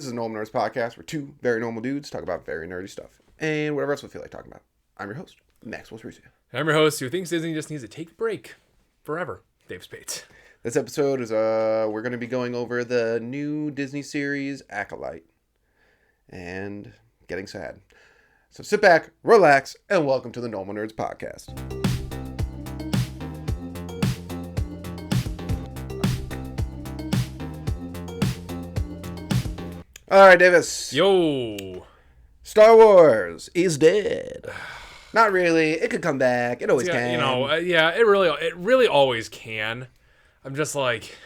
This is a Normal Nerds podcast where two very normal dudes talk about very nerdy stuff and whatever else we feel like talking about. I'm your host, Maxwell Sprucia. I'm your host who thinks Disney just needs to take a break forever, Dave Spates. This episode is we're going to be going over the new Disney series Acolyte and getting sad. So sit back, relax, and welcome to the Normal Nerds podcast. All right, Davis. Yo. Star Wars is dead. Not really. It could come back. It always can. You know, it really always can. I'm just like,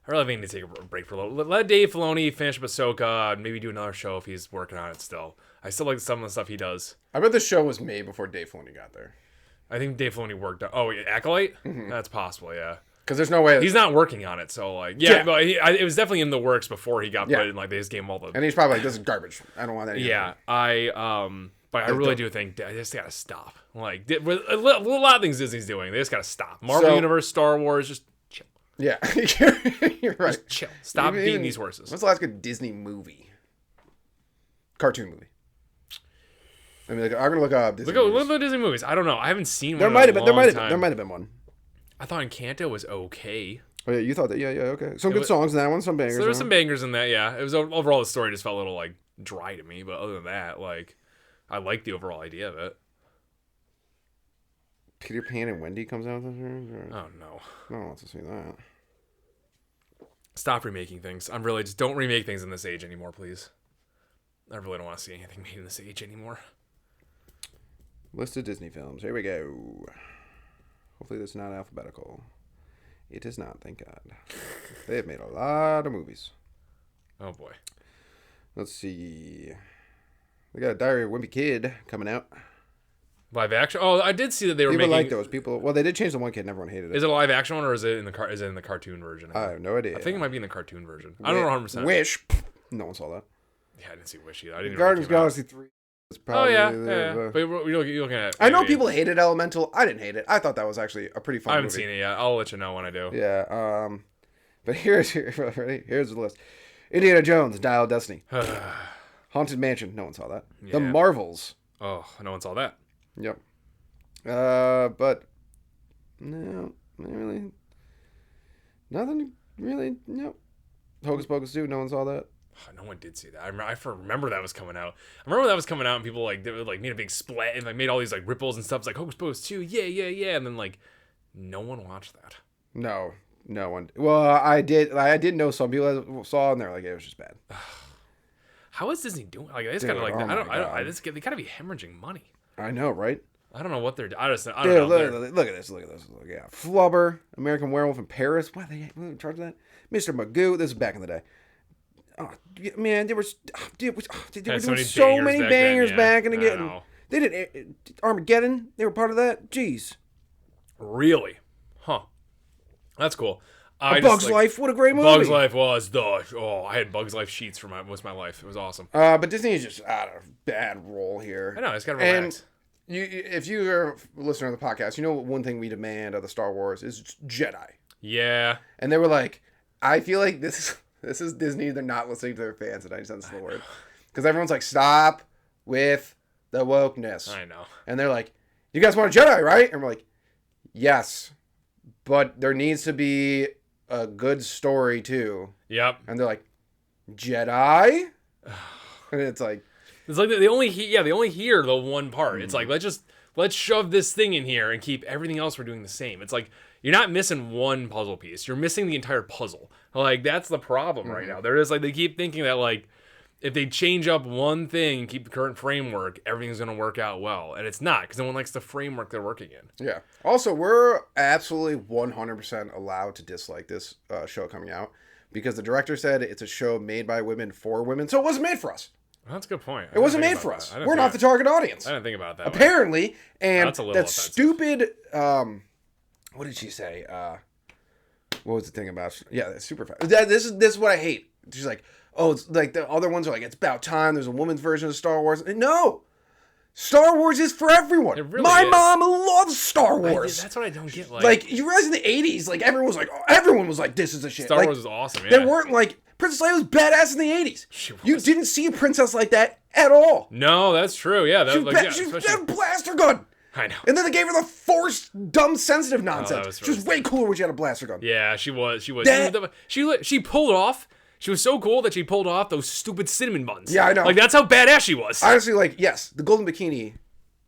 I really need to take a break for a little. Let Dave Filoni finish up Ahsoka and maybe do another show if he's working on it still. I still like some of the stuff he does. I bet the show was made before Dave Filoni got there. I think Dave Filoni worked on. Oh, Acolyte? Mm-hmm. That's possible, yeah. Because there's no way he's not working on it, so like, yeah. But it was definitely in the works before he got put in. Like they just gave him all the. And he's probably like, "This is garbage. I don't want that." Yeah, but I really do think they just gotta stop. Like with a lot of things Disney's doing, they just gotta stop. Marvel Universe, Star Wars, just chill. Yeah, you're right. Just chill. Stop beating these horses. What's the last good Disney movie? Cartoon movie. I mean, like, I'm gonna look up Disney. Look at the Disney movies. I don't know. I haven't seen there one. There might have been one. I thought Encanto was okay. Oh yeah, you thought that? Yeah, okay. Some good songs in that one, some bangers. So there were some bangers in that. Yeah, it was overall the story just felt a little like dry to me, but other than that, like I liked the overall idea of it. Peter Pan and Wendy comes out this year? Oh no, no one wants to see that. Stop remaking things. I'm really just don't remake things in this age anymore, please. I really don't want to see anything made in this age anymore. List of Disney films. Here we go. Hopefully this is not alphabetical. It is not, thank God. They have made a lot of movies. Oh boy. Let's see. They got a Diary of a Wimpy Kid coming out. Live action? Oh, I did see that they were making... People like those. People... Well, they did change the one kid and everyone hated it. Is it a live action one or is it in the cartoon version? I have no idea. I think it might be in the cartoon version. I don't know 100%. Wish. No one saw that. Yeah, I didn't see Wish either. I didn't Guardians of the Galaxy 3. Oh yeah. But you're looking at. I know people hated Elemental. I didn't hate it. I thought that was actually a pretty fun movie. I haven't seen it yet. I'll let you know when I do. Yeah. But here's the list: Indiana Jones, Dial of Destiny, Haunted Mansion. No one saw that. Yeah. The Marvels. Oh, no one saw that. Yep. But no, not really. Nothing really. Nope. Hocus Pocus 2. No one saw that. No one did see that. I remember that was coming out. I remember that was coming out, and people like made a big split and like made all these like ripples and stuff. It's like Hocus Pocus 2, yeah, and then like no one watched that. No one. Well, I did know some people saw, and they're like, it was just bad. How is Disney doing? Like, they just gotta like, they gotta be hemorrhaging money. I know, right? I don't know what they're. I don't know. Look at this. Yeah, Flubber, American Werewolf in Paris. Why they charge that? Mr. Magoo. This is back in the day. Oh man, there were so many bangers back and again. They did Armageddon. They were part of that. Jeez. Really? Huh. That's cool. Bug's Life. What a great movie. Bug's Life was I had Bug's Life sheets for most of my life. It was awesome. But Disney is just out of bad role here. I know. It's got to relax. And if you're a listener to the podcast, you know one thing we demand of the Star Wars is Jedi. Yeah. And they were like, I feel like this is Disney. They're not listening to their fans, and I just sense the word. Because everyone's like, stop with the wokeness. I know. And they're like, you guys want a Jedi, right? And we're like, yes. But there needs to be a good story, too. Yep. And they're like, Jedi? And it's like they only hear the one part. It's like, let's shove this thing in here and keep everything else we're doing the same. It's like, you're not missing one puzzle piece. You're missing the entire puzzle. Like, that's the problem right now. They're just like, they keep thinking that like, if they change up one thing and keep the current framework, everything's going to work out well. And it's not, because no one likes the framework they're working in. Yeah. Also, we're absolutely 100% allowed to dislike this show coming out, because the director said it's a show made by women for women. So it wasn't made for us. That's a good point. It wasn't made for us. We're not the target audience. I didn't think about that. Apparently. And that stupid... what did she say? What was the thing about? Yeah, that's super fast. This is what I hate. She's like, oh, it's like the other ones are like, it's about time. There's a woman's version of Star Wars. No, Star Wars is for everyone. Really My mom loves Star Wars. That's what I don't get. Like you realize in the 80s, like everyone was like, this is a shit. Star like, Wars is awesome. Yeah. There weren't like Princess Leia was badass in the 80s. You didn't see a princess like that at all. No, that's true. Yeah, that she had a blaster gun. I know. And then they gave her the forced, dumb, sensitive nonsense. She was way cooler when she had a blaster gun. Yeah, she was. She pulled off. She was so cool that she pulled off those stupid cinnamon buns. Yeah, I know. Like, that's how badass she was. Honestly, like, yes, the golden bikini.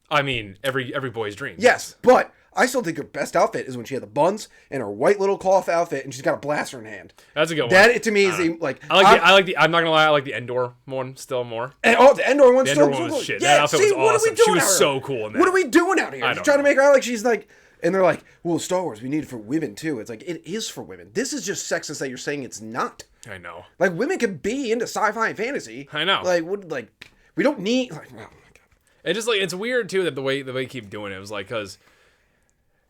I mean, every boy's dream. Yes, but I still think her best outfit is when she had the buns and her white little cloth outfit and she's got a blaster in hand. That's a good one. That, to me, is the, like... I'm not gonna lie, I like the Endor one still more. And, the Endor one's still cool. Was shit. Yeah, that outfit was awesome. She was so cool in that. What are we doing out here? You're trying to make her out like she's like... And they're like, well, Star Wars, we need it for women, too. It's like, it is for women. This is just sexist that you're saying it's not. I know. Like, women can be into sci-fi and fantasy. I know. Like, we don't need... Like, oh, my God. It just, like, it's weird, too, that the way they keep doing it was, like, because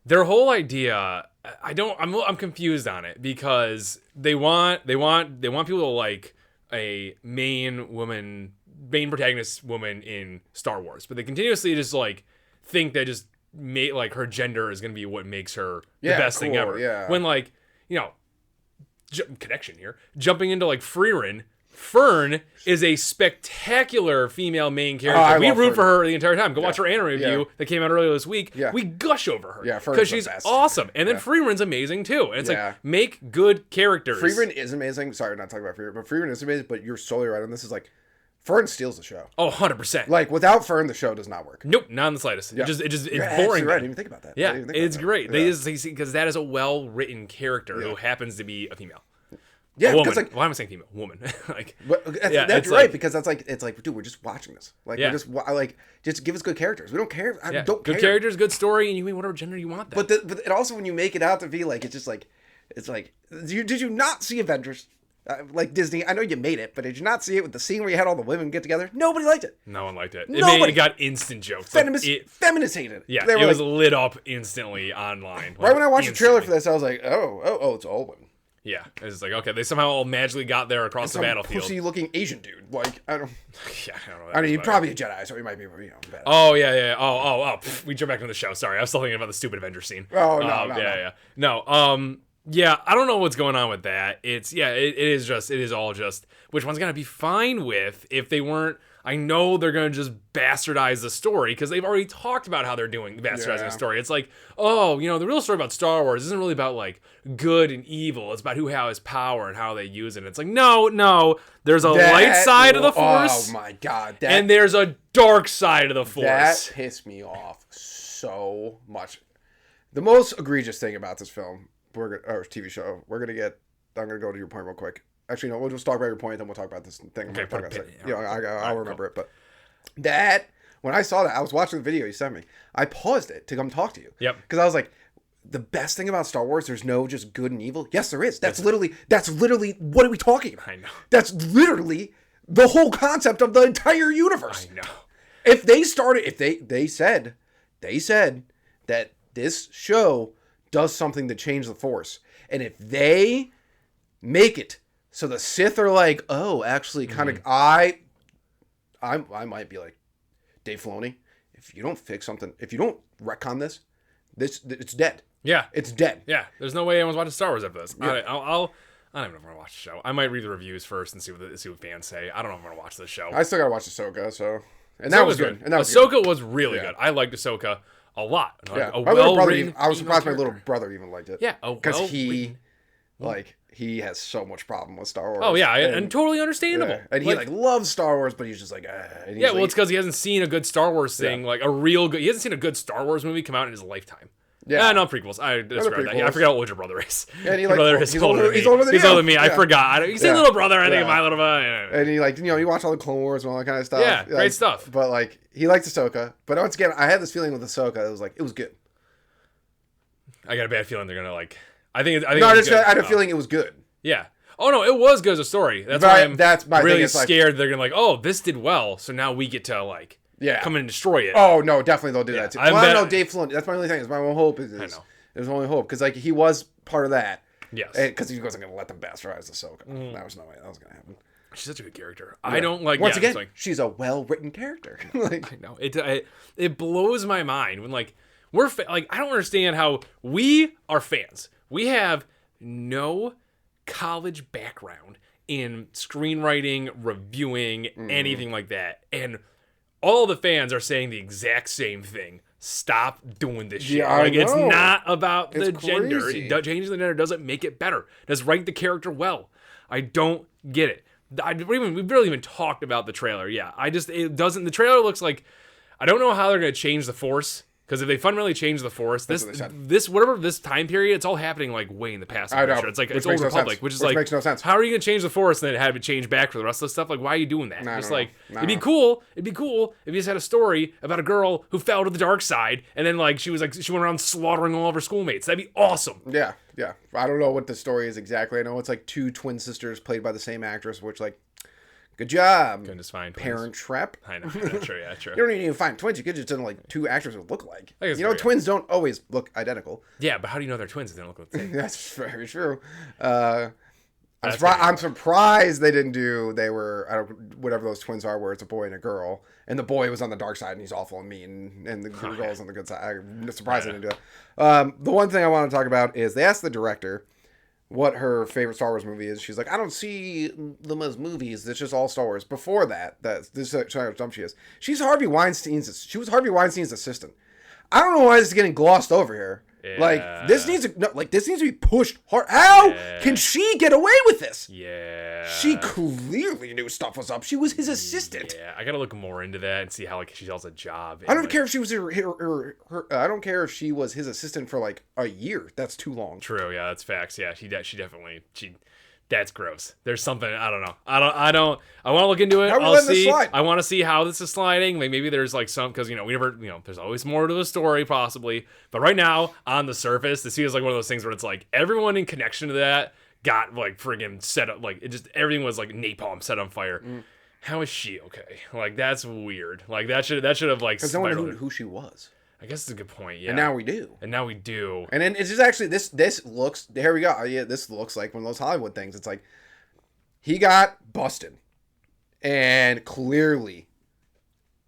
their whole idea, I'm confused on it, because they want people to like a main protagonist woman in Star Wars, but they continuously just, like, think that just like her gender is gonna be what makes her the best thing ever. Yeah. When, like, you know, connection here, jumping into like Fern is a spectacular female main character. We root for her the entire time. Go watch her anime review that came out earlier this week. Yeah. We gush over her. Yeah, because she's awesome. And then Freeman's amazing too. And it's like, make good characters. Freeman is amazing. Sorry, not talking about Freeman, but Freeman is amazing. But you're solely right on this. Is like, Fern steals the show. Oh, 100%. Like, without Fern, the show does not work. Nope, not in the slightest. Yeah. It's boring. Right. I didn't even think about that. Yeah, it's great. Because that is a well-written character who happens to be a female. Yeah, because like, why am I saying female? Woman. Like, that's right, like, because it's like, dude, we're just watching this. Like, we're just give us good characters. We don't care. I don't care. Good characters, good story, and you mean whatever gender you want. But it also, when you make it out to be like, it's just like, it's like, did you not see Avengers? Like Disney, I know you made it, but did you not see it with the scene where you had all the women get together? Nobody liked it. No one liked it. It got instant jokes. Feministated. Yeah, it was lit up instantly online. Right when I watched the trailer for this, I was like, oh, it's all women. Yeah, it's like, okay, they somehow all magically got there across the battlefield. Pussy-looking Asian dude, like, I don't. Yeah, I don't know. I mean, he's probably a Jedi, so he might be, bad. Oh yeah. We jumped back into the show. Sorry, I was still thinking about the stupid Avengers scene. Oh no. Yeah, I don't know what's going on with that. It is all just, which one's gonna be fine with if they weren't. I know they're gonna just bastardize the story because they've already talked about how they're doing bastardizing the story. It's like, the real story about Star Wars isn't really about like good and evil. It's about who has power and how they use it. And it's like, no, there's a light side of the Force. Oh my God! And there's a dark side of the Force. That pissed me off so much. The most egregious thing about this film, or TV show, I'm gonna go to your point real quick. Actually, no, we'll just talk about your point, then we'll talk about this thing. Okay, I'll remember it. But when I saw that, I was watching the video you sent me. I paused it to come talk to you. Yep. Because I was like, the best thing about Star Wars, there's no just good and evil. Yes, there is. That's literally, what are we talking about? I know. That's literally the whole concept of the entire universe. I know. If they said that this show does something to change the Force, and if they make it so the Sith are like, oh, actually, kind of, I might be like, Dave Filoni, if you don't fix something, if you don't retcon this, it's dead. Yeah, it's dead. Yeah, there's no way anyone's watching Star Wars after this. Yeah. I don't even know if I'm gonna watch the show. I might read the reviews first and see what fans say. I don't know if I'm gonna watch this show. I still gotta watch Ahsoka, that was good. Ahsoka was really good. I liked Ahsoka a lot. Yeah, I was surprised my little brother even liked it. Yeah, because he has so much problem with Star Wars. Oh yeah, and totally understandable. Yeah. And he loves Star Wars, but he's just like, it's because he hasn't seen a good Star Wars thing, like a real good. He hasn't seen a good Star Wars movie come out in his lifetime. Yeah, no prequels. I described that. Yeah, I forgot how old your brother is. Yeah, and he's older than me. I forgot. You say little brother. I think of my little brother. And he you watch all the Clone Wars and all that kind of stuff. Yeah, great stuff. But he likes Ahsoka. But once again, I had this feeling with Ahsoka. It was good. I got a bad feeling they're gonna like. I had a feeling it was good. Yeah. Oh no, it was good as a story. That's why I'm really scared they're gonna oh, this did well, so now we get to come in and destroy it. Oh no, definitely they'll do that too. I know Dave Filoni. That's my only thing. It's my only hope. I know. There's my only hope because he was part of that. Yes. Because he wasn't gonna let them bastardize Ahsoka. That was no way that was gonna happen. She's such a good character. Yeah. I don't like. Once again, she's a well-written character. I know it blows my mind when we're I don't understand how we are fans. We have no college background in screenwriting, reviewing, anything like that. And all the fans are saying the exact same thing. Stop doing this shit. Yeah, like, I know. it's not about the It's gender. crazy. Changing the gender doesn't make it better. It doesn't write the character well. I don't get it. We barely even talked about the trailer. Yeah, it doesn't. The trailer looks like, I don't know how they're going to change the Force. Because if they fundamentally change the Force, whatever this time period, it's all happening like way in the past. I know. It's like it's Old Republic, which makes no sense. How are you gonna change the Force and then have it change back for the rest of the stuff? Like, why are you doing that? It'd be cool. It'd be cool if you just had a story about a girl who fell to the dark side and then she went around slaughtering all of her schoolmates. That'd be awesome. Yeah. I don't know what the story is exactly. I know it's like two twin sisters played by the same actress, which good job. Couldn't just find Parent trap. I know. True. Yeah, true. You don't even find twins. You could just two actors who look alike. Twins don't always look identical. Yeah, but how do you know they're twins if they don't look the same? That's very true. I'm surprised they didn't do. They were whatever those twins are, where it's a boy and a girl, and the boy was on the dark side and he's awful and mean, and the girl's on the good side. I'm surprised they didn't do it. The one thing I want to talk about is they asked the director what her favorite Star Wars movie is. She's like, I don't see them as movies. It's just all Star Wars. Before that, this is how dumb she is. She was Harvey Weinstein's assistant. I don't know why this is getting glossed over here. Yeah. This needs to be pushed hard. How can she get away with this? Yeah. She clearly knew stuff was up. She was his assistant. Yeah, I gotta look more into that and see how she has a job. I don't care if she was I don't care if she was his assistant for a year. That's too long. True. Yeah, that's facts. Yeah, she definitely. That's gross. There's something, I don't know. I want to look into it. I'll see. I want to see how this is sliding. maybe there's some, because we never, there's always more to the story possibly. But right now, on the surface, this feels like one of those things where it's everyone in connection to that got friggin' set up, everything was napalm set on fire. How is she okay? That's weird. That should have because no one knew who she was. I guess it's a good point, yeah. And now we do. And then it's just actually, this looks, here we go. Yeah, this looks like one of those Hollywood things. It's he got busted. And clearly,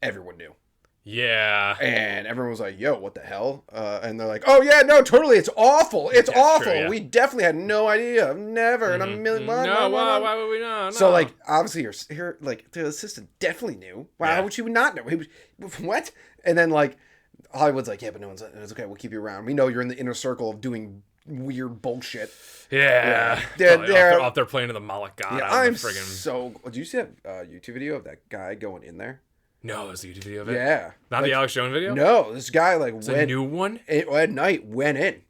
everyone knew. Yeah. And everyone was like, yo, what the hell? And they're like, oh, yeah, no, totally. It's awful. It's awful. True, yeah. We definitely had no idea. Never in a million. Why would we know? No. So, obviously, the assistant definitely knew. Why would she not know? What? And then, Hollywood's like, yeah, but no one's. It's okay. We'll keep you around. We know you're in the inner circle of doing weird bullshit. Yeah. They're out there playing to the Moloch god. Yeah, I'm so. Did you see that YouTube video of that guy going in there? No, there's a YouTube video of it. Yeah, not the Alex Jones video. No, this guy it's a new one. At night went in.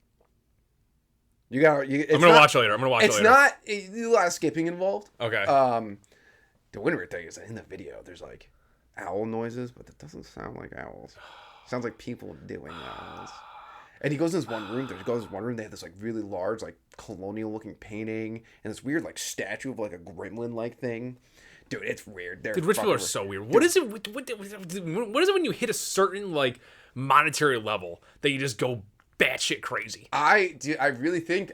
I'm gonna watch it later. It's not a lot of skipping involved. Okay. The weird thing is that in the video there's owl noises, but that doesn't sound like owls. Sounds like people doing owls. And he goes in this one room. They have this really large, colonial looking painting and this weird statue of a gremlin thing. Dude, it's weird. Dude, rich people are so weird. What is it? What is it when you hit a certain monetary level that you just go batshit crazy? I really think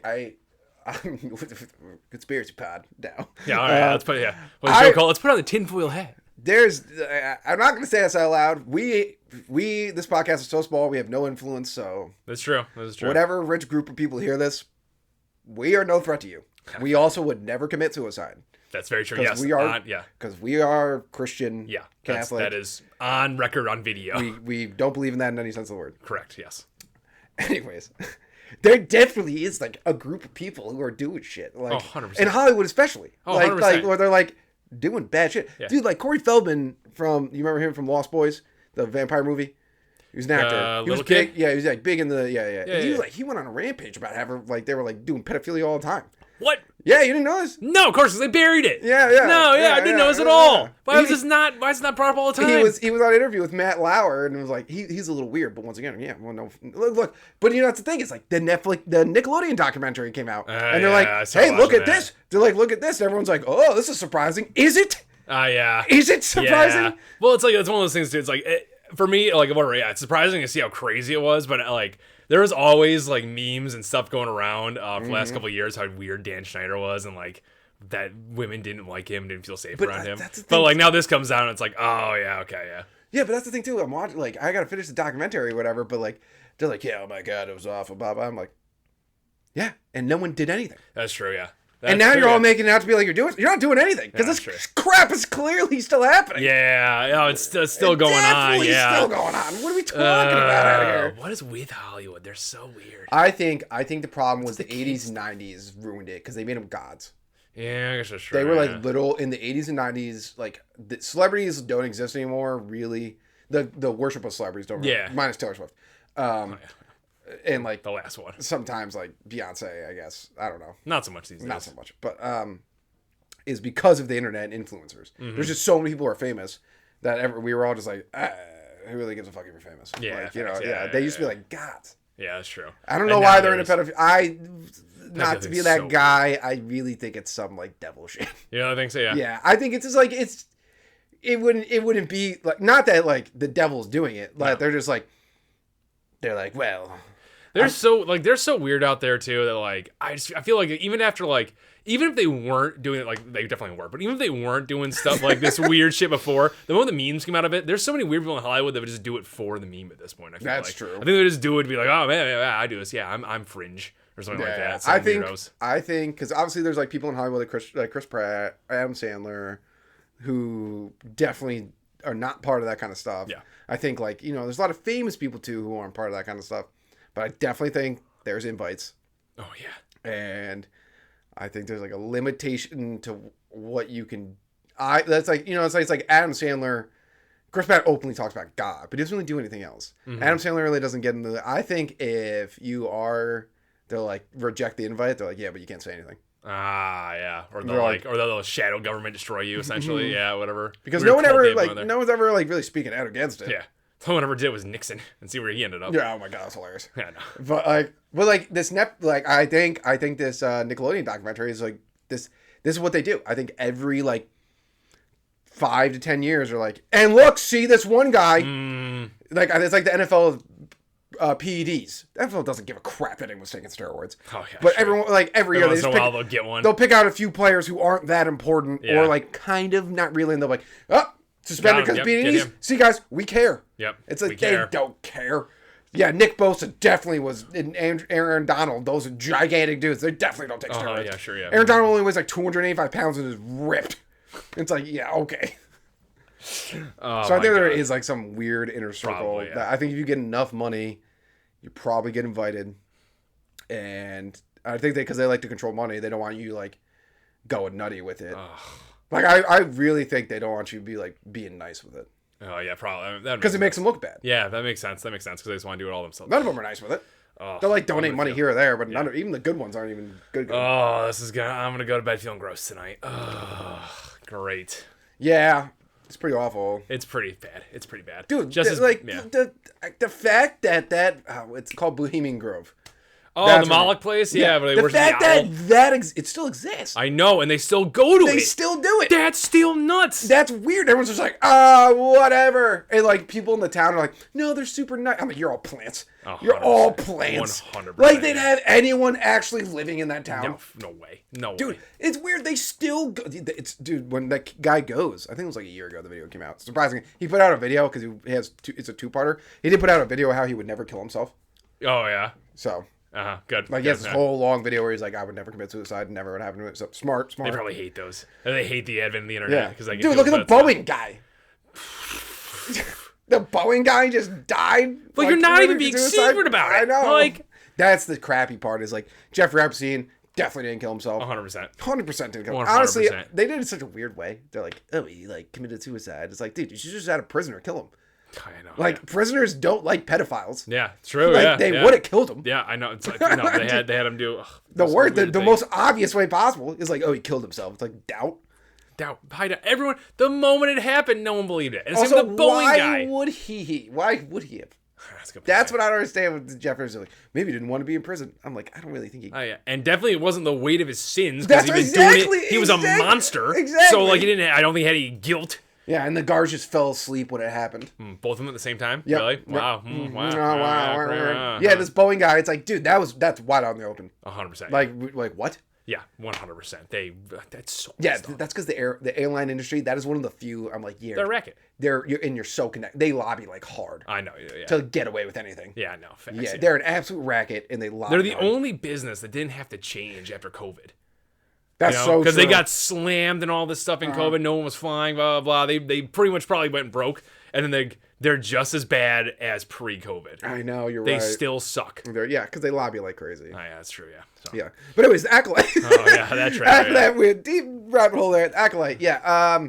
conspiracy pod now. Yeah, all right. Let's put it. Yeah. Let's put on the tinfoil hat. I'm not going to say this out loud. This podcast is so small, we have no influence, so. That's true. Whatever rich group of people hear this, we are no threat to you. We also would never commit suicide. That's very true. Yes. Because we are Christian. Yeah. Catholic. That is on record on video. We don't believe in that in any sense of the word. Correct. Yes. Anyways. There definitely is a group of people who are doing shit. 100%. In Hollywood especially. 100%. Where they're doing bad shit. Yeah. Dude, Corey Feldman you remember him from Lost Boys, the vampire movie? He was an actor. He was big. Kid? Yeah, he was big in the yeah. He went on a rampage about having they were doing pedophilia all the time. What? Yeah, you didn't know this? No, of course they buried it. Yeah. No, I didn't know this at all. Why is this not brought up all the time? He was on an interview with Matt Lauer and it was he's a little weird, but once again, no. Look, but that's the thing. It's the Nickelodeon documentary came out, and they're hey, look at this. They're look at this. And everyone's oh, this is surprising. Is it? Yeah. Is it surprising? Yeah. Well, it's one of those things too. It's for me, whatever. Yeah, it's surprising to see how crazy it was, but there was always memes and stuff going around for the last couple of years how weird Dan Schneider was and that women didn't like him, didn't feel safe around him. But now this comes out and it's oh yeah, okay, yeah. Yeah, but that's the thing too. I'm watching I gotta finish the documentary or whatever, but they're yeah, oh my god, it was awful, blah blah. I'm yeah, and no one did anything. That's true, yeah. And now you're all making it out to be like you're not doing anything because this crap is clearly still happening. Yeah, oh, it's still going on. Yeah, still going on. What are we talking about out here? What is with Hollywood? They're so weird. I think the problem was the 80s and 90s ruined it because they made them gods. Yeah, I guess that's true. They were like little in the 80s and 90s. Like the celebrities don't exist anymore. Really, the worship of celebrities don't. Yeah, minus Taylor Swift. And like the last one. Sometimes like Beyonce, I guess. I don't know. Not so much these days. Not so much. But is because of the internet and influencers. Mm-hmm. There's just so many people who are famous that we were all just like, who really gives a fuck if you're famous? Yeah. Like, they used to be like, God. Yeah, that's true. I don't know why they're in a pedophilia. Not to be that so guy, weird. I really think it's some like devil shit. Yeah, I think so, yeah. Yeah, I think it's just like it wouldn't be like, not that like the devil's doing it. Like they're just like, they're like, well, they're so weird out there too that like I feel like even if they weren't doing it, like they definitely were, but even if they weren't doing stuff like this weird shit before, the moment the memes came out of it, there's so many weird people in Hollywood that would just do it for the meme at this point. I feel That's like. true. I think they just do it to be like, oh man, I do this. Yeah, I'm fringe or something like that. I think because obviously there's like people in Hollywood like Chris Pratt, Adam Sandler, who definitely are not part of that kind of stuff. Yeah. I think like, there's a lot of famous people too who aren't part of that kind of stuff. But I definitely think there's invites. Oh, yeah. And I think there's like a limitation to what you can... That's like, it's like Adam Sandler... Chris Pratt openly talks about God, but he doesn't really do anything else. Mm-hmm. Adam Sandler really doesn't get into I think if you are... They'll like reject the invite. They're like, yeah, but you can't say anything. Ah, yeah. Or they'll shadow government destroy you, essentially. Yeah, whatever. Because no one's ever like really speaking out against it. Yeah. No one ever did was Nixon, and see where he ended up. Yeah, oh my god, that's hilarious. Yeah, no. But this I think this Nickelodeon documentary is like this is what they do. I think every like 5 to 10 years are like, and look, see this one guy. Like it's like the NFL PEDs. The NFL doesn't give a crap that anyone's taking steroids. Oh yeah. But everyone like every year they'll get one. They'll pick out a few players who aren't that important or like kind of not really, and they'll be like, suspended because PEDs. See, guys, we care. Yep. It's like they don't care. Yeah, Nick Bosa definitely was, and Aaron Donald. Those are gigantic dudes. They definitely don't take steroids. Yeah, sure, yeah. Aaron Donald only weighs like 285 pounds and is ripped. It's like, yeah, okay. So I think there is like some weird inner circle. Probably, yeah. That I think if you get enough money, you probably get invited. And I think because they like to control money, they don't want you like going nutty with it. Like I really think they don't want you to be like being nice with it. Oh yeah, probably. Because it makes them look bad. Yeah, that makes sense. Because they just want to do it all themselves. None of them are nice with it. They'll like donate money here or there, but even the good ones aren't even good. Oh, I'm gonna go to bed feeling gross tonight. Oh, great. Yeah, it's pretty awful. It's pretty bad, dude. The fact that it's called Bohemian Grove. Oh, that's the Moloch place? Yeah, but the fact that it still exists. I know, and they still go to it. They still do it. That's still nuts. That's weird. Everyone's just like, whatever. And like people in the town are like, no, they're super nice. I'm like, you're all plants. You're all plants. 100%. Like they'd have anyone actually living in that town. No way. No dude, way. It's weird. They still go. Dude, when that guy goes, I think it was like a year ago the video came out. Surprisingly, he put out a video because he has it's a 2-parter. He did put out a video of how he would never kill himself. Oh yeah. So. Good. Like he has this whole long video where he's like, I would never commit suicide, never would happen to me. So smart. They probably hate those. They hate the advent of the internet because dude, look at the Boeing guy. The Boeing guy just died. But you're not even being secret about it. I know. Like that's the crappy part. Is like Jeffrey Epstein definitely didn't kill himself. 100%. 100% didn't kill himself. 100%. Honestly, they did it in such a weird way. They're like, oh, he like committed suicide. It's like, dude, you should just out of prison or kill him. I know. Like prisoners don't like pedophiles. Yeah, true. Like they would have killed him. Yeah, I know. It's like no, they had him do the most obvious way possible is like, oh, he killed himself. It's like doubt. Everyone. The moment it happened, no one believed it. And also, the Boeing guy. Why would he have? That's what I don't understand with Jeffers. Like, maybe he didn't want to be in prison. I'm like, I don't really think he. Oh yeah, and definitely it wasn't the weight of his sins because he was doing it. He was a monster. Exactly. So like I don't think he had any guilt. Yeah, and the guards just fell asleep when it happened. Both of them at the same time? Yep. Really? Wow. Wow. Yeah, this Boeing guy, it's like, dude, that's wide out in the open. 100%. Like what? Yeah, 100%. That's so that's because the airline industry, that is one of the few, I'm like, yeah. They're racket. You're so connected. They lobby like hard. I know, to get away with anything. Yeah, no, facts. Yeah, they're an absolute racket, and they lobby. They're the only business that didn't have to change after COVID. That's so because true. they got slammed and all this stuff in COVID. No one was flying. Blah blah blah. They pretty much probably went broke, and then they're just as bad as pre-COVID. I know, you're right. They still suck. Yeah, because they lobby like crazy. Oh, yeah, that's true, yeah. So. Yeah. But anyways, Acolyte. Oh, yeah, that's right. After that, we had deep rabbit hole there. Acolyte, yeah.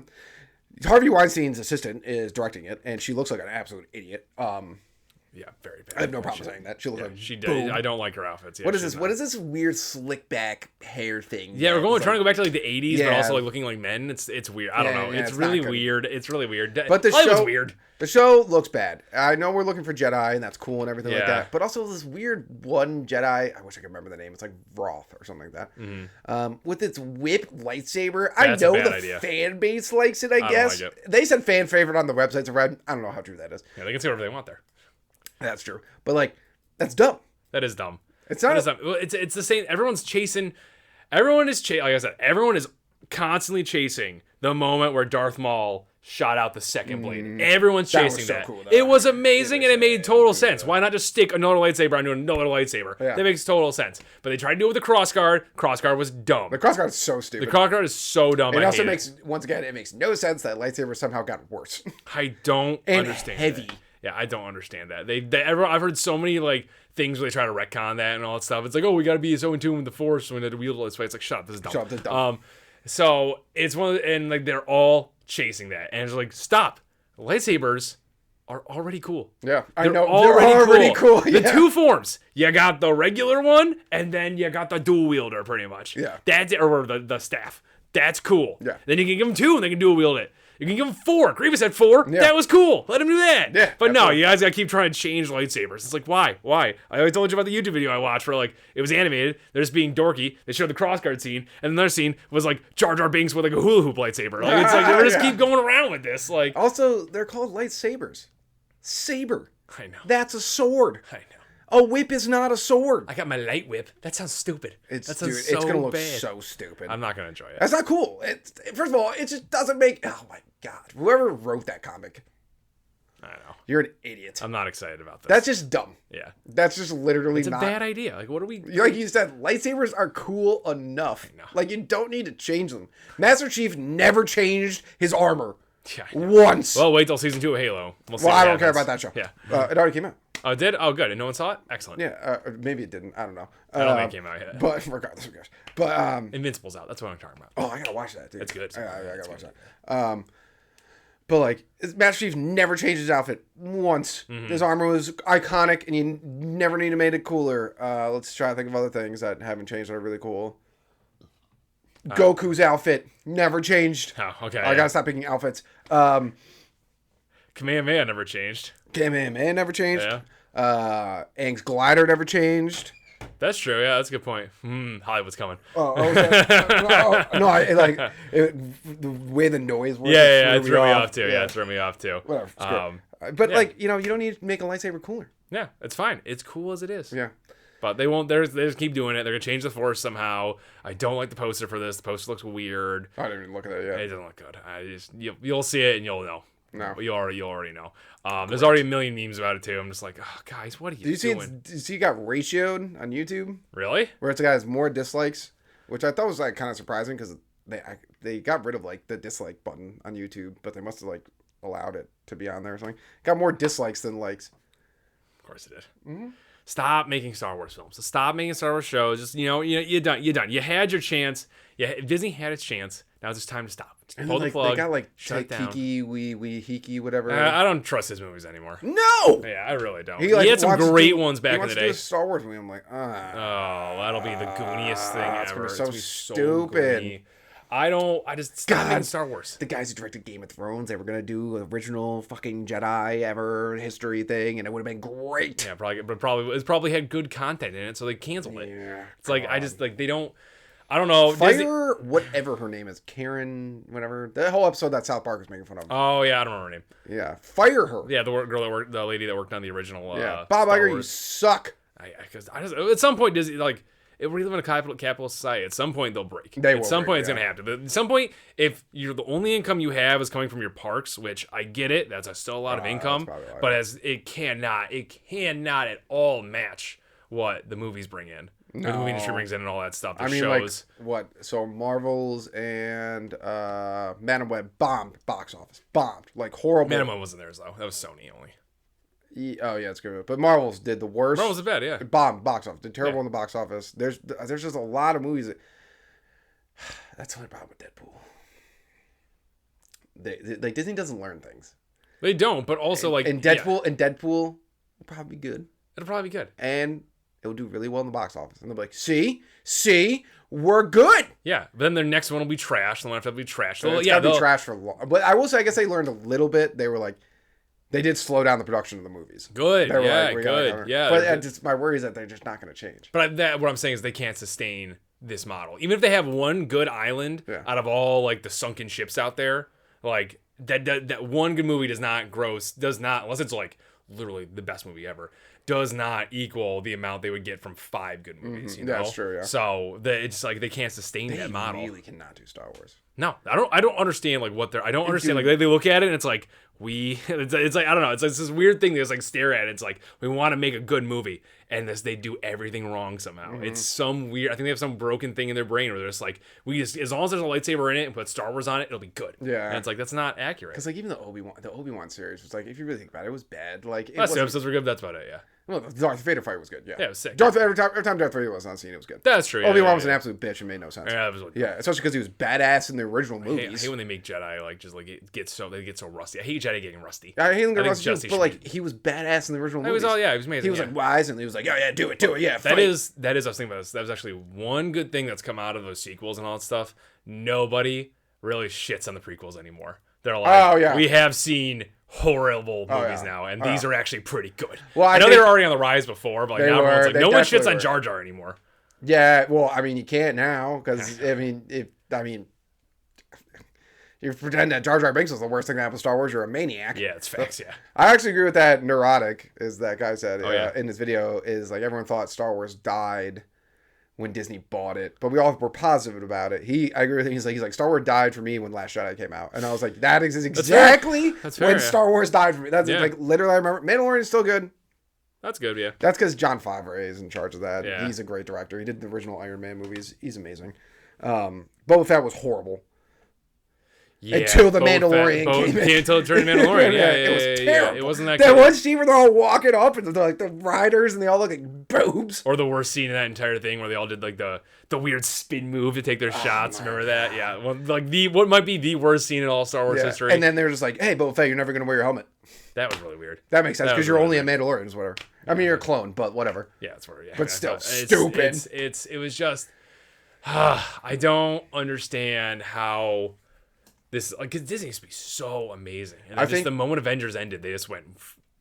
Harvey Weinstein's assistant is directing it, and she looks like an absolute idiot. Yeah, very bad. I have no problem saying that. She looks like she does. I don't like her outfits. Yeah, what is this? What is this weird slick back hair thing? Yeah, we're trying to go back to like the 80s, but also like looking like men. It's weird. I don't know. It's really weird. It's really weird. But the show was weird. The show looks bad. I know we're looking for Jedi, and that's cool and everything like that. But also this weird one Jedi. I wish I could remember the name. It's like Roth or something like that. With its whip lightsaber. That's I know the fan base likes it. I guess like it. They said fan favorite on the websites. I don't know how true that is. Yeah, they can say whatever they want there. That's true. But like, that's dumb. That is dumb. It's not. It's the same. Everyone's chasing. Everyone is like I said. Everyone is constantly chasing the moment where Darth Maul shot out the second blade. Everyone's chasing that. Cool, it was amazing and it made total sense. Why not just stick another lightsaber onto another lightsaber? Yeah. That makes total sense. But they tried to do it with the crossguard. Crossguard was dumb. The crossguard is so stupid. The crossguard is so dumb. It also makes once again it makes no sense that lightsaber somehow got worse. I don't understand. Heavy. That. Yeah, I don't understand that. I've heard so many like things where they try to retcon that and all that stuff. It's like, oh, we got to be so in tune with the Force when they wield it this way. It's like, shut up, this is dumb. Shut up, this is dumb. So it's and like they're all chasing that, and it's like, stop. Lightsabers are already cool. Yeah, I know. They're already cool. Yeah. The two forms. You got the regular one, and then you got the dual wielder, pretty much. Yeah. That's it, or the staff. That's cool. Yeah. Then you can give them 2, and they can dual wield it. You can give him 4. Grievous had 4. Yeah. That was cool. Let him do that. Yeah, but no, you guys gotta keep trying to change lightsabers. It's like, why? I always told you about the YouTube video I watched where like it was animated. They're just being dorky. They showed the crossguard scene, and another scene was like Jar Jar Binks with like a hula hoop lightsaber. Like it's like they just keep going around with this. Like also, they're called lightsabers. Saber. I know. That's a sword. I know. A whip is not a sword. I got my light whip. That sounds stupid. It's gonna look so stupid. I'm not gonna enjoy it. That's not cool. First of all, it just doesn't make. Oh my god! Whoever wrote that comic, I don't know. You're an idiot. I'm not excited about this. That's just dumb. Yeah. That's just literally it's a bad idea. Like, what are we? Like you said, lightsabers are cool enough. Like you don't need to change them. Master Chief never changed his armor. Yeah, once. Well, wait till season 2 of Halo. Well, I don't care about that show. Yeah. It already came out. Oh, it did? Oh, good. And no one saw it? Excellent. Yeah, maybe it didn't. I don't know. I don't think it came out yet. But regardless, who cares? But Invincible's out. That's what I'm talking about. Oh, I gotta watch that, dude. It's good. I gotta watch that. But like, Master Chief never changed his outfit once. His armor was iconic, and you never need to make it cooler. Let's try to think of other things that haven't changed that are really cool. Goku's outfit never changed. Oh, okay. I gotta stop picking outfits. Kamehameha never changed. Kamehameha never changed. Yeah. Aang's glider never changed. That's true. Yeah, that's a good point. Hollywood's coming. Okay. The way the noise was. Yeah, it threw me off too. Yeah, it threw me off too. Whatever. But like, you don't need to make a lightsaber cooler. Yeah, it's fine. It's cool as it is. Yeah. But they won't. They just keep doing it. They're gonna change the Force somehow. I don't like the poster for this. The poster looks weird. I didn't even look at it yet. It doesn't look good. You'll see it and you'll know. No, you already know. There's already a million memes about it too. I'm just like, oh, guys, what are you doing? Do you see it got ratioed on YouTube? Really? Where it's got more dislikes, which I thought was like kind of surprising because they got rid of like the dislike button on YouTube, but they must have like allowed it to be on there or something. Got more dislikes than likes. Of course it did. Mm-hmm. Stop making Star Wars films. So stop making Star Wars shows. Just you're done. You had your chance. Yeah, Disney had its chance. Now it's just time to stop. Just pull the plug. They got like Kiki, Hiki, whatever. I don't trust his movies anymore. No. Yeah, I really don't. He had some great ones back in the day. He wants to do a Star Wars movie. I'm like, oh, that'll be the gooniest thing ever. It's gonna be so stupid. Goony. I just stop making Star Wars. The guys who directed Game of Thrones, they were gonna do original fucking Jedi ever history thing, and it would have been great. Yeah, it probably had good content in it, so they canceled it. Yeah, it's like I just like they don't. I don't know. Whatever her name is, Karen, whatever. The whole episode that South Park was making fun of. Oh yeah, I don't remember her name. Yeah, fire her. Yeah, the lady that worked on the original. Yeah, Bob Iger, you suck. Because at some point Disney like. We live in a capitalist society. At some point, they'll break. At some point, it's going to happen. At some point, if you're the only income you have is coming from your parks, which I get it, that's still a lot of income, but it cannot at all match what the movies bring in. the movie industry brings in and all that stuff. I mean, shows. like, what? So Marvel's and Man of Web bombed box office. Bombed. Like, horrible. Man of Web wasn't theirs, though. That was Sony only. Oh, yeah, it's good. But Marvel's did the worst. Marvel's bad, yeah. Bombed box office. Did terrible in the box office. There's just a lot of movies that... That's the only problem with Deadpool. Like, Disney doesn't learn things. They don't, but also, like... And Deadpool will probably be good. It'll probably be good. And it'll do really well in the box office. And they'll be like, see, we're good. Yeah, but then their next one will be trash. The one after will be trash. So it's gotta be trash for long. But I will say, I guess they learned a little bit. They were like, they did slow down the production of the movies. Good, yeah, good, yeah. But my worry is that they're just not going to change. But what I'm saying is they can't sustain this model. Even if they have one good island out of all like the sunken ships out there, like that one good movie does not unless it's like literally the best movie ever, does not equal the amount they would get from 5 good movies. You know? That's true. Yeah. So it's like they can't sustain that model. They really cannot do Star Wars. No, I don't understand like what they're. I don't understand like they look at it and it's like it's like I don't know. It's this weird thing they just like stare at. It's like we want to make a good movie and they do everything wrong somehow. Mm-hmm. It's some weird. I think they have some broken thing in their brain where they're just like as long as there's a lightsaber in it and put Star Wars on it, it'll be good. Yeah, and it's like that's not accurate. Because like even the Obi-Wan series was like, if you really think about it, it was bad. Like last two episodes were good. That's about it. Yeah. Well, the Darth Vader fight was good. Yeah, it was sick. Every time Darth Vader was on scene, it was good. That's true. Obi-Wan was an absolute bitch and made no sense. Yeah, especially because he was badass in the original movies. I hate when they make Jedi like just like they get so rusty. I hate Jedi getting rusty. I hate them getting rusty too, but like he was badass in the original movies. He was amazing. He was like wise and he was like, yeah, do it, yeah. Fight. That is I was thinking about this. That was actually one good thing that's come out of those sequels and all that stuff. Nobody really shits on the prequels anymore. They're like, we have seen horrible movies now, and these are actually pretty good. Well, I know they were already on the rise before, but like now everyone's like, no one shits on Jar Jar anymore. Yeah, well, I mean, you can't now because you pretend that Jar Jar Binks was the worst thing that happened to Star Wars, you're a maniac. Yeah, it's facts. Yeah, I actually agree with that. Neurotic is that guy said in his video is like everyone thought Star Wars died when Disney bought it, but we all were positive about it. I agree with him. He's like Star Wars died for me when Last Jedi came out, and I was like, that is exactly when Star Wars died for me. That's like literally. I remember Mandalorian is still good. That's good, yeah. That's because Jon Favreau is in charge of that. Yeah. He's a great director. He did the original Iron Man movies. He's amazing. Boba Fett was horrible. Yeah, until the Mandalorian came in. Until it turned Mandalorian. It was terrible. It wasn't that good. That one scene where they're all walking up and they're like the riders and they all look like boobs. Or the worst scene in that entire thing where they all did like the weird spin move to take their shots. Remember that? Yeah. Well, like what might be the worst scene in all Star Wars history. And then they're just like, hey, Boba Fett, you're never going to wear your helmet. That was really weird. That makes sense because you're only a Mandalorian, is whatever. I mean, you're a clone, but whatever. Yeah, it's whatever. Yeah, but still, stupid. It was just, I don't understand how this, like, cause Disney used to be so amazing. And I think the moment Avengers ended, they just went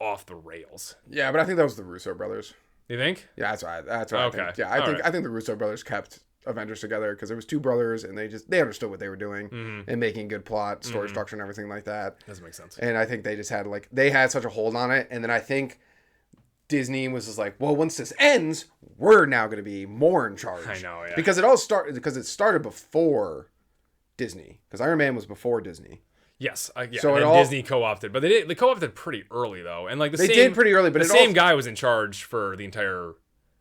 off the rails. Yeah, but I think that was the Russo brothers. You think? Yeah, that's right. That's right. Okay. I think. Yeah, I think the Russo brothers kept Avengers together because there was two brothers and they understood what they were doing and making good plot, story structure, and everything like that. Doesn't make sense. And I think they just had they had such a hold on it, and then I think Disney was just like, well, once this ends, we're now going to be more in charge. I know, yeah. Because it started before Disney, because Iron Man was before Disney. Yes, so and then Disney co-opted, but they co-opted pretty early though, and like they did pretty early, but the same guy was in charge for the entire.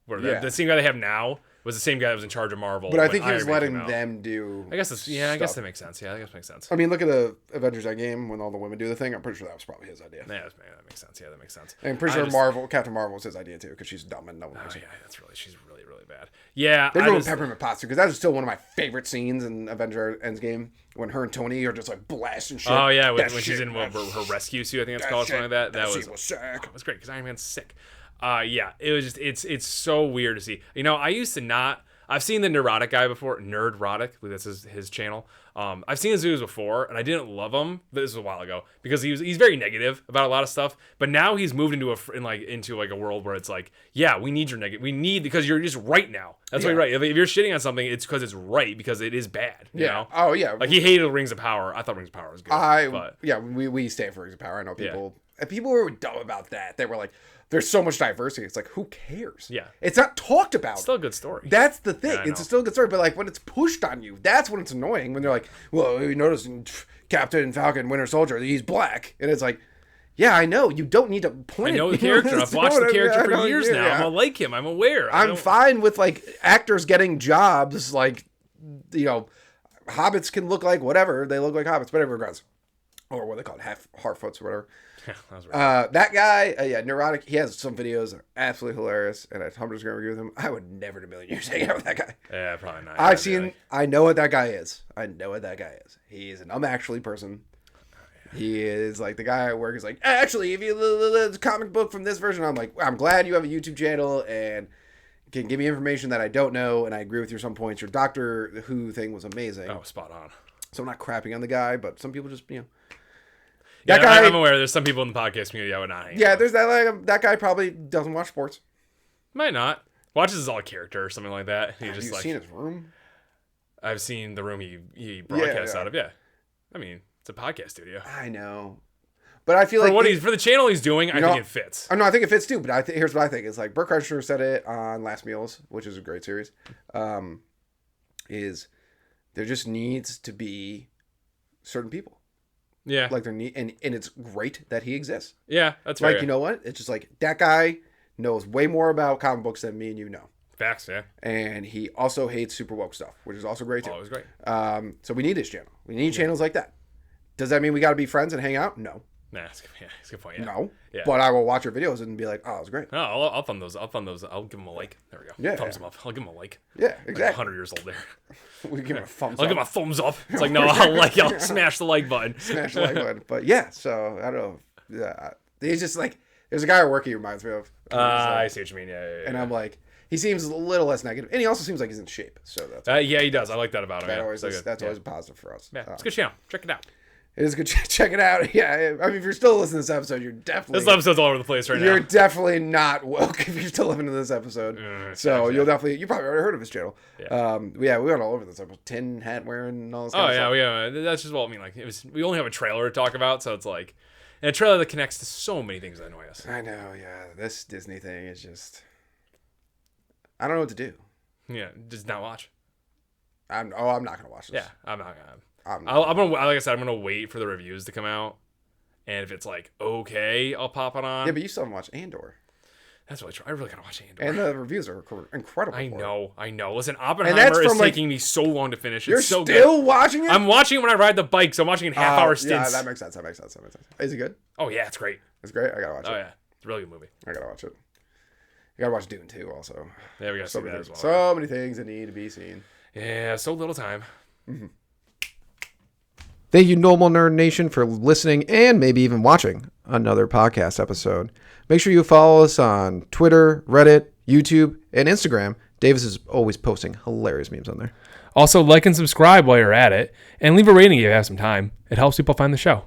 The same guy they have now was the same guy that was in charge of Marvel. But I think he was letting them do. I guess that makes sense. Yeah, I guess that makes sense. I mean, look at the Avengers Endgame when all the women do the thing. I'm pretty sure that was probably his idea. Yeah, that makes sense. Yeah, that makes sense. And I'm pretty sure Captain Marvel was his idea too, because she's dumb and no one knows. Oh yeah, she's really bad. Yeah, they ruined Peppermint Potts because that was still one of my favorite scenes in Avengers Endgame when her and Tony are just like blasting shit. Oh yeah, when she's in her rescue suit, I think it's called, something like that. That was sick. It was great because Iron Man's sick. Yeah, it was just it's so weird to see. You know, I used to not. I've seen the Neurotic guy before, Nerdrotic. I believe that's his channel. I've seen his videos before, and I didn't love him. This was a while ago because he's very negative about a lot of stuff. But now he's moved into a world where it's like, yeah, we need your negative. We need because you're just right now. That's why you're right. If you're shitting on something, it's because it's right because it is bad. You know? Oh yeah. Like he hated Rings of Power. I thought Rings of Power was good. We stand for Rings of Power. I know people. Yeah. And people were dumb about that. They were like, there's so much diversity. It's like, who cares? Yeah. It's not talked about. It's still a good story. That's the thing. It's still a good story. But like when it's pushed on you, that's when it's annoying. When they're like, well, you notice in Captain Falcon, Winter Soldier, he's black. And it's like, Yeah, I know. You don't need to point. I know the character. I've watched the character for years now. I'm gonna like him. I'm aware. I'm fine with like actors getting jobs. Like, you know, hobbits can look like whatever. They look like hobbits, whatever regards. Or what they call it, Harfoots or whatever. That guy, neurotic. He has some videos that are absolutely hilarious, and I'm just gonna agree with him. I would never in a million years hang out with that guy. Yeah, probably not. I know what that guy is. He's an actually person. He is like the guy at work is like, actually, if you the comic book from this version, I'm like, I'm glad you have a YouTube channel and can give me information that I don't know, and I agree with you some points. Your Doctor Who thing was amazing. Oh, spot on. So I'm not crapping on the guy, but some people just, That guy, I'm aware there's some people in the podcast community I would not hang out there's that guy probably doesn't watch sports. Might not. Watches his all character or something like that. Have you seen his room? I've seen the room he broadcasts out of, I mean, it's a podcast studio. I know. But I feel for the channel he's doing, I think it fits. I think it fits too, but here's what I think. It's like Bert Kreischer said it on Last Meals, which is a great series, is there just needs to be certain people. Yeah. Like and it's great that he exists. Yeah, that's right. Like, you know what? It's just like that guy knows way more about comic books than me and you know. Facts, yeah. And he also hates super woke stuff, which is also great too. Always great. So we need this channel. We need channels like that. Does that mean we got to be friends and hang out? No. Nah, that's a good point. Yeah. No. Yeah. But I will watch your videos and be like, oh, it was great. Oh, I'll thumb those. I'll give them a like. There we go. Yeah. Thumbs them up. I'll give them a like. Yeah, exactly. Like 100 years old there. We give him a thumbs up. I'll give him a thumbs up. It's like, no, I'll smash the like button. Smash the like button. But yeah, so I don't know. Yeah, he's just like, there's a guy at work he reminds me of. I see what you mean. Yeah. And I'm like, he seems a little less negative, and he also seems like he's in shape. So that's yeah, he does. I like that about him. Always a positive for us. Yeah, it's a good channel. Check it out. It is good. Check it out. Yeah, I mean, if you're still listening to this episode, you're definitely this episode's all over the place right now. You're definitely not woke if you're still listening to this episode. So you'll definitely you probably already heard of his channel. Yeah, we went all over this episode. Tin hat wearing and all this. Kind of stuff. Yeah. That's just what I mean. Like we only have a trailer to talk about, so it's like, and a trailer that connects to so many things that annoy us. I know. Yeah, this Disney thing is just. I don't know what to do. Yeah, just not watch. I'm not gonna watch this. Yeah, I'm not gonna. I'm gonna, like I said, I'm gonna wait for the reviews to come out, and if it's like okay, I'll pop it on. Yeah, but you still haven't watched Andor. That's really true. I really gotta watch Andor. And the reviews are incredible. I know. Listen, Oppenheimer is taking me so long to finish. It's so good. You're still watching it? I'm watching it when I ride the bike, so I'm watching in half-hour stints. Yeah, that makes sense. Is it good? Oh yeah, it's great. It's great. I gotta watch it. Oh yeah, it's a really good movie. I gotta watch it. You gotta watch Dune too, also. Yeah, we gotta see that as well. So many things that need to be seen. Yeah, so little time. Mm-hmm. Thank you, Normal Nerd Nation, for listening and maybe even watching another podcast episode. Make sure you follow us on Twitter, Reddit, YouTube, and Instagram. Davis is always posting hilarious memes on there. Also, like and subscribe while you're at it, and leave a rating if you have some time. It helps people find the show.